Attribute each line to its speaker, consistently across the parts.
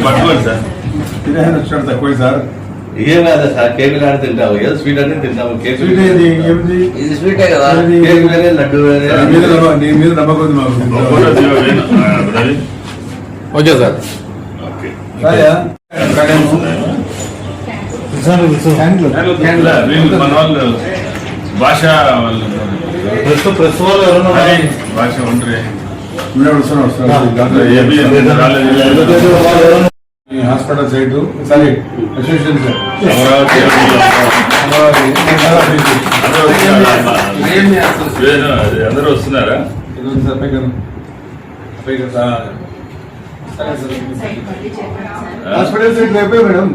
Speaker 1: పట్టుకోండి సార్. వచ్చినాడు తక్కువ సార్.
Speaker 2: ఏం కాదా సార్, కేక్ లాంటి తింటాము, ఏదో స్వీట్ అంటే తింటాము. కేక్ ఇది స్వీటే కదా, కేక్ వేరే లడ్డు వేరే.
Speaker 1: నీ మీద నమ్మకం మాకు.
Speaker 3: Okay sir.
Speaker 1: మన వాళ్ళు భాష భాష ఉంటే హాస్పిటల్ సైడ్ సరే అసోసియేషన్ అందరూ వస్తున్నారా? హాస్పిటల్ సైడ్ రేపే మేడం.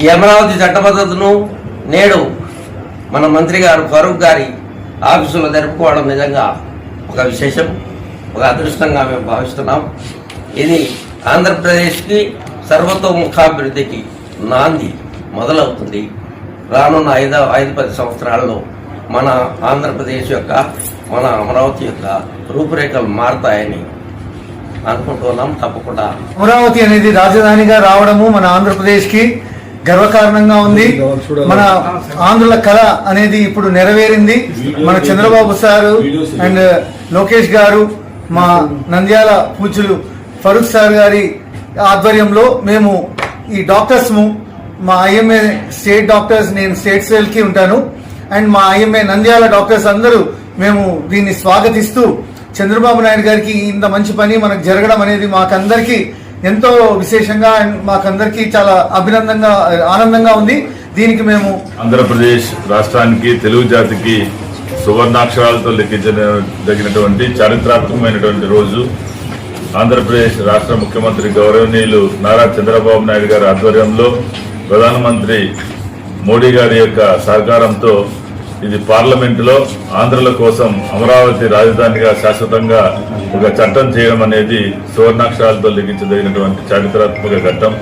Speaker 4: ఈ అమరావతి చట్టబద్ధతను నేడు మన మంత్రి గారు ఫరూక్ గారి ఆఫీసులో జరుపుకోవడం నిజంగా ఒక విశేషం, ఒక అదృష్టంగా మేము భావిస్తున్నాం. ఇది ఆంధ్రప్రదేశ్కి సర్వతోముఖాభివృద్ధికి నాంది మొదలవుతుంది. రానున్న 5-10 సంవత్సరాల్లో మన ఆంధ్రప్రదేశ్ యొక్క, మన అమరావతి యొక్క రూపురేఖలు మారుతాయని అనుకుంటున్నాం. తప్పకుండా
Speaker 5: అమరావతి అనేది రాజధానిగా రావడము మన ఆంధ్రప్రదేశ్కి గర్వకారణంగా ఉంది. మన ఆంధ్రుల కళ అనేది ఇప్పుడు నెరవేరింది. మన చంద్రబాబు సారు అండ్ లోకేష్ గారు, మా నంద్యాల పూజ్యులు ఫరూక్ సార్ గారి ఆధ్వర్యంలో మేము ఈ డాక్టర్స్, మా ఐఎంఏ స్టేట్ డాక్టర్స్, నేను స్టేట్ సెల్ కి ఉంటాను, అండ్ మా ఐఎంఏ నంద్యాల డాక్టర్స్ అందరూ మేము దీన్ని స్వాగతిస్తూ, చంద్రబాబు నాయుడు గారికి ఇంత మంచి పని మనకు జరగడం అనేది మాకందరికీ ఎంతో విశేషంగా అండ్ మాకందరికీ చాలా ఆనందంగా ఉంది. దీనికి మేము
Speaker 1: ఆంధ్రప్రదేశ్ రాష్ట్రానికి, తెలుగు జాతికి సువర్ణాక్షరాలతో లెక్కించదగినటువంటి చారిత్రాత్మకమైనటువంటి రోజు. ఆంధ్రప్రదేశ్ రాష్ట్ర ముఖ్యమంత్రి గౌరవనీయులు నారా చంద్రబాబు నాయుడు గారి ఆధ్వర్యంలో, ప్రధానమంత్రి మోడీ గారి యొక్క సహకారంతో ఇది పార్లమెంటులో ఆంధ్రుల కోసం అమరావతి రాజధానిగా శాశ్వతంగా ఒక చట్టం చేయడం అనేది సువర్ణాక్షరాలతో లిఖించదగినటువంటి చారిత్రాత్మక ఘట్టం.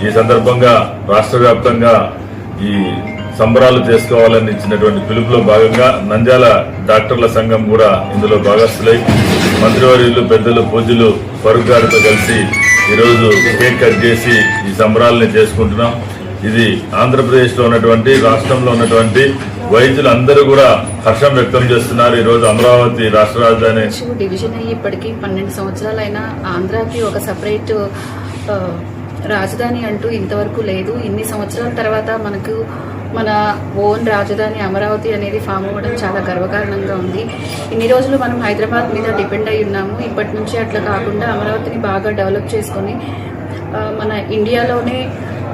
Speaker 1: ఈ సందర్భంగా రాష్ట్ర వ్యాప్తంగా ఈ సంబరాలు చేసుకోవాలని ఇచ్చినటువంటి పిలుపులో భాగంగా నంద్యాల డాక్టర్ల సంఘం కూడా ఇందులో భాగస్తులై మంత్రివర్యులు, పెద్దలు, పూజ్యులు ఫరూక్ గారితో కలిసి ఈరోజు కేక్ కట్ చేసి ఈ సంబరాలని చేసుకుంటున్నాం. ఇది ఆంధ్రప్రదేశ్ లో ఉన్నటువంటి, రాష్ట్రంలో ఉన్నటువంటి వైద్యులు అందరూ కూడా హర్షం వ్యక్తం చేస్తున్నారు. ఈ రోజు అమరావతి రాష్ట్ర రాజధాని
Speaker 6: డివిజన్ అయ్యి ఇప్పటికీ 12 సంవత్సరాలైనా ఆంధ్రాకి ఒక సపరేట్ రాజధాని అంటూ ఇంతవరకు లేదు. ఇన్ని సంవత్సరాల తర్వాత మనకు మన ఓన్ రాజధాని అమరావతి అనేది ఫామ్ అవ్వడం చాలా గర్వకారణంగా ఉంది. ఇన్ని రోజులు మనం హైదరాబాద్ మీద డిపెండ్ అయి ఉన్నాము. ఇప్పటి నుంచి అట్లా కాకుండా అమరావతిని బాగా డెవలప్ చేసుకొని మన ఇండియాలోనే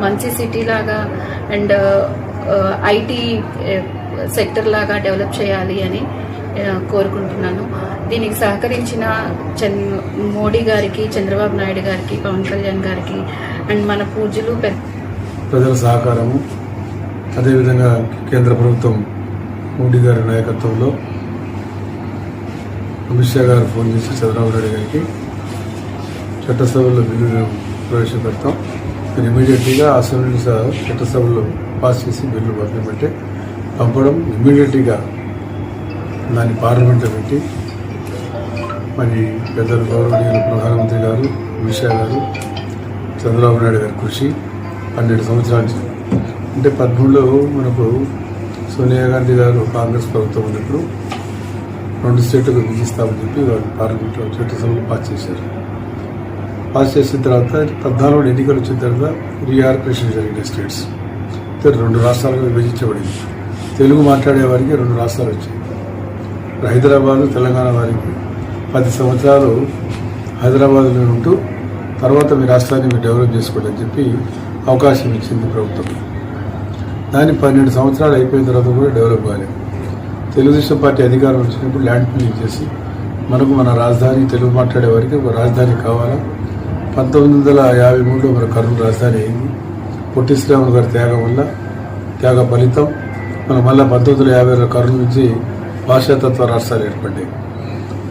Speaker 6: మంచి సిటీ లాగా అండ్ ఐటీ సెక్టర్ లాగా డెవలప్ చేయాలి అని కోరుకుంటున్నాను. దీనికి సహకరించిన మోడీ గారికి, చంద్రబాబు నాయుడు గారికి, పవన్ కళ్యాణ్ గారికి అండ్ మన పూజ్యులు
Speaker 7: ప్రజల సహకారము, అదేవిధంగా కేంద్ర ప్రభుత్వం మోడీ గారి నాయకత్వంలో అమిత్ షా గారు ఫోన్ చేసి చంద్రబాబు నాయుడు గారికి చట్టసభలో బిల్లు ప్రవేశపెడతాం, నేను ఇమీడియట్లీగా అసెంబ్లీ చట్టసభలో పాస్ చేసి బిల్లు పంపించమంటే పంపడం, ఇమీడియట్గా దాన్ని పార్లమెంట్లో పెట్టి మరి పెద్దలు గౌరవనీయులు ప్రధానమంత్రి గారు, అమిత్ షా గారు, చంద్రబాబు నాయుడు గారి కృషి 12 సంవత్సరాలు అంటే 13లో మనకు సోనియా గాంధీ గారు కాంగ్రెస్ ప్రభుత్వం ఉన్నప్పుడు 2 స్టేట్లకు విధిస్తామని చెప్పి వాళ్ళు పార్లమెంట్లో చట్టసభలో పాస్ చేశారు. పాస్ చేసిన తర్వాత 14 ఎన్నికలు వచ్చిన తర్వాత రీఆర్గనైజేషన్ జరిగిన స్టేట్స్ 2 రాష్ట్రాలుగా విభజించబడింది. తెలుగు మాట్లాడే వారికి 2 రాష్ట్రాలు వచ్చాయి. హైదరాబాదు తెలంగాణ వారికి 10 సంవత్సరాలు హైదరాబాద్లో ఉంటూ తర్వాత మీ రాష్ట్రాన్ని మీరు డెవలప్ చేసుకోండి అని చెప్పి అవకాశం ఇచ్చింది ప్రభుత్వం. దాన్ని 12 సంవత్సరాలు అయిపోయిన తర్వాత కూడా డెవలప్ కాలేదు. తెలుగుదేశం పార్టీ అధికారం వచ్చినప్పుడు ల్యాండ్ పూలింగ్ చేసి మనకు మన రాజధాని తెలుగు మాట్లాడే వారికి ఒక రాజధాని కావాలా. 1953లో మన కర్నూలు రాజధాని అయింది. పొట్టి శ్రీరాములు గారి త్యాగ ఫలితం మనం మళ్ళీ 1950లో కర్నూలు నుంచి భాషాతత్వ రాష్ట్రాలు ఏర్పడ్డాయి.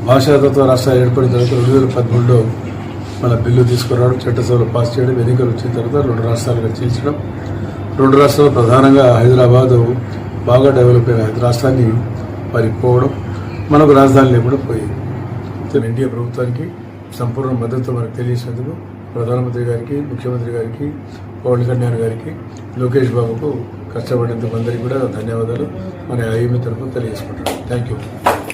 Speaker 7: భాషాతత్వ రాష్ట్రాలు ఏర్పడిన తర్వాత 2013లో మన బిల్లు తీసుకురావడం, చట్టసభలో పాస్ చేయడం, ఎన్నికలు వచ్చిన తర్వాత 2 రాష్ట్రాలుగా చీల్చడం. 2 రాష్ట్రాలు ప్రధానంగా హైదరాబాదు బాగా డెవలప్ అయిన రాష్ట్రాన్ని పోవడం, మనకు రాజధాని లేకుండా పోయింది. ఎన్డీఏ ప్రభుత్వానికి సంపూర్ణ మద్దతు మనకు తెలియజేసినందుకు ప్రధానమంత్రి గారికి, ముఖ్యమంత్రి గారికి, పవన్ కళ్యాణ్ గారికి, లోకేష్ బాబుకు కష్టపడేందుకు అందరికీ కూడా ధన్యవాదాలు మన ఐఎంఏ తరఫున తెలియజేసుకుంటున్నాను. Thank you.